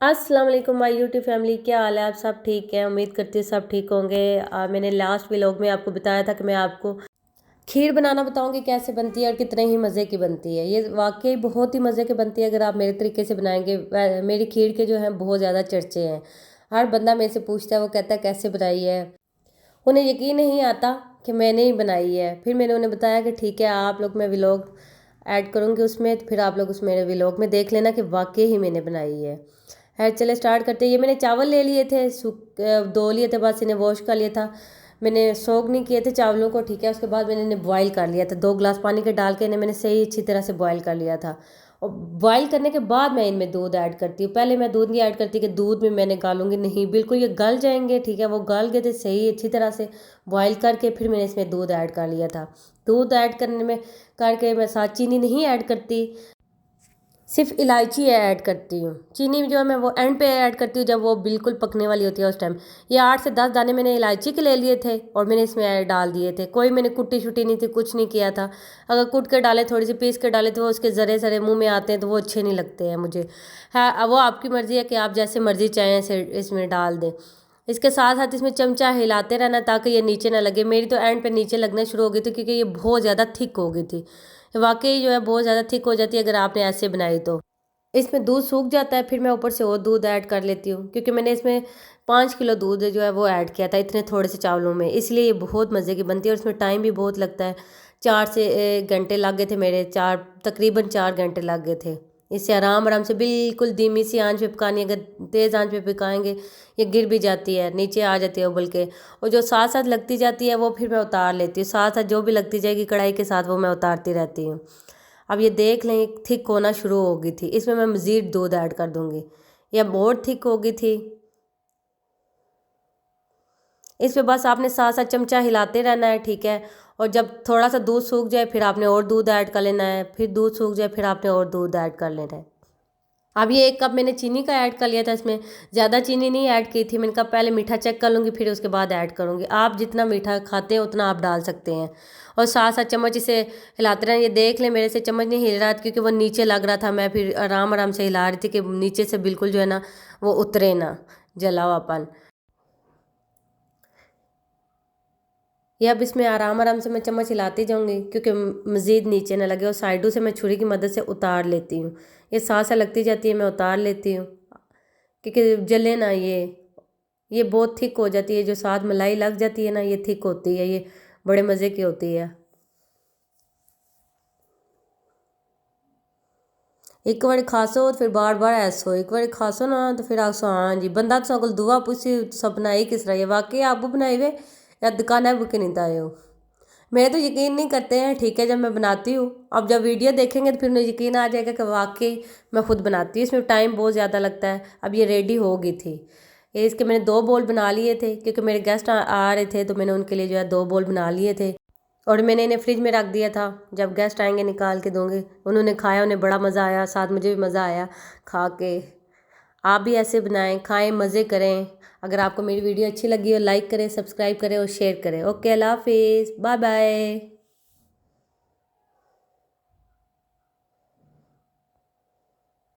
अस्सलाम वालेकुम my YouTube family, क्या हाल है? आप सब ठीक है? उम्मीद करती हूँ सब ठीक होंगे। मैंने लास्ट व्लॉग में आपको बताया था कि मैं आपको खीर बनाना बताऊंगी कैसे बनती है और कितने ही मज़े की बनती है। ये वाकई बहुत ही मज़े की बनती है अगर आप मेरे तरीके से बनाएंगे। मेरी खीर के जो हैं बहुत ज़्यादा चर्चे हैं। हर बंदा मेरे से पूछता है, वो कहता है कैसे बनाई है। उन्हें यकीन नहीं आता कि मैंने ही बनाई है। फिर मैंने उन्हें बताया कि ठीक है, आप लोग, मैं व्लॉग ऐड करूँगी उसमें, तो फिर आप लोग उस मेरे व्लॉग में देख लेना कि वाकई ही मैंने बनाई है। चले स्टार्ट करते हैं। ये मैंने चावल ले लिए थे, धो लिए थे, बस इन्हें वॉश कर लिया था। मैंने सोक नहीं किए थे चावलों को, ठीक है। उसके बाद मैंने इन्हें बॉयल कर लिया था, 2 गिलास पानी के डाल के इन्हें मैंने सही अच्छी तरह से बॉयल कर लिया था। और बॉयल करने के बाद मैं इनमें दूध ऐड करती हूँ। पहले मैं दूध नहीं ऐड करती कि दूध में मैंने गालूंगी, नहीं, बिल्कुल ये गल जाएंगे, ठीक है। वो गल गए थे सही अच्छी तरह से बॉयल करके, फिर मैंने इसमें दूध ऐड कर लिया था। दूध ऐड करने में करके मैं साथ चीनी नहीं ऐड करती, सिर्फ इलायची ऐड करती हूँ। चीनी जो है मैं वो एंड पे ऐड करती हूँ, जब वो बिल्कुल पकने वाली होती है उस टाइम। ये 8 से 10 दाने मैंने इलायची के ले लिए थे और मैंने इसमें डाल दिए थे। कोई मैंने कुट्टी शुट्टी नहीं थी, कुछ नहीं किया था। अगर कुट के डाले, थोड़ी सी पीस के डाले, तो वो उसके ज़रे ज़रे मुंह में आते हैं तो वो अच्छे नहीं लगते हैं मुझे। है, अब वो आपकी मर्ज़ी है कि आप जैसे मर्ज़ी चाहें ऐसे इसमें डाल दें। इसके साथ साथ इसमें चमचा हिलाते रहना ताकि ये नीचे ना लगे। मेरी तो एंड पे नीचे लगने शुरू हो गई थी क्योंकि ये बहुत ज़्यादा थिक हो गई थी। वाकई जो है बहुत ज़्यादा थिक हो जाती है अगर आपने ऐसे बनाई तो। इसमें दूध सूख जाता है, फिर मैं ऊपर से और दूध ऐड कर लेती हूँ क्योंकि मैंने इसमें 5 किलो दूध जो है वो ऐड किया था इतने थोड़े से चावलों में, इसलिए ये बहुत मज़े की बनती है और इसमें टाइम भी बहुत लगता है। 4 से 1 घंटे लग गए थे मेरे, तकरीबन 4 घंटे लग गए थे। इसे आराम आराम से बिल्कुल धीमी सी आंच पे पकानी, अगर तेज़ आंच पे पकाएंगे ये गिर भी जाती है, नीचे आ जाती है उबल के। और जो साथ साथ लगती जाती है वो फिर मैं उतार लेती हूँ, साथ साथ जो भी लगती जाएगी कढ़ाई के साथ वो मैं उतारती रहती हूँ। अब ये देख लें थिक होना शुरू हो गई थी, इसमें मैं मज़ीद दूध ऐड कर दूँगी। ये बहुत थिक हो गई थी। इसमें बस आपने साथ साथ चमचा हिलाते रहना है, ठीक है। और जब थोड़ा सा दूध सूख जाए फिर आपने और दूध ऐड कर लेना है, फिर दूध सूख जाए फिर आपने और दूध ऐड कर लेना है। अब ये 1 कप मैंने चीनी का ऐड कर लिया था, इसमें ज़्यादा चीनी नहीं ऐड की थी। मैंने कहा पहले मीठा चेक कर लूँगी फिर उसके बाद ऐड करूँगी। आप जितना मीठा खाते हैं उतना आप डाल सकते हैं। और साथ साथ चम्मच इसे हिलाते रहें। ये देख लें मेरे से चम्मच नहीं हिल रहा था क्योंकि वो नीचे लग रहा था। मैं फिर आराम आराम से हिला रही थी कि नीचे से बिल्कुल जो है ना वो उतरे ना जला हुआपन। ये अब इसमें आराम आराम से मैं चम्मच हिलाती जाऊंगी क्योंकि मज़ीद नीचे ना लगे, और साइडों से मैं छुरी की मदद से उतार लेती हूँ। ये साथ साथ लगती जाती है, मैं उतार लेती हूँ क्योंकि जले ना ये बहुत थिक हो जाती है। जो साथ मलाई लग जाती है ना ये थिक होती है, ये बड़े मज़े की होती है। एक बार खासो तो फिर बार बार ऐसो, एक बार खासो ना तो फिर आसो। हाँ जी, बंदा तो सगल दुआ पूछी सब बनाई किस तरह, ये वाकई आप बनाई वे या दुकान है बुके नहीं ताए हो। मेरे तो यकीन नहीं करते हैं, ठीक है, जब मैं बनाती हूँ। अब जब वीडियो देखेंगे तो फिर उन्हें यकीन आ जाएगा कि वाकई मैं खुद बनाती हूँ। इसमें टाइम बहुत ज़्यादा लगता है। अब ये रेडी हो गई थी। ये इसके मैंने 2 बोल बना लिए थे क्योंकि मेरे गेस्ट आ रहे थे तो मैंने उनके लिए जो है 2 बोल बना लिए थे। और मैंने इन्हें फ्रिज में रख दिया था, जब गेस्ट आएंगे निकाल के दूंगी। उन्होंने खाया, उन्हें बड़ा मज़ा आया, साथ मुझे भी मज़ा आया खा के। आप भी ऐसे बनाएं, खाएं, मज़े करें। अगर आपको मेरी वीडियो अच्छी लगी हो लाइक करें, सब्सक्राइब करें और शेयर करें। ओके, अल्लाह हाफिज़, बाय बाय।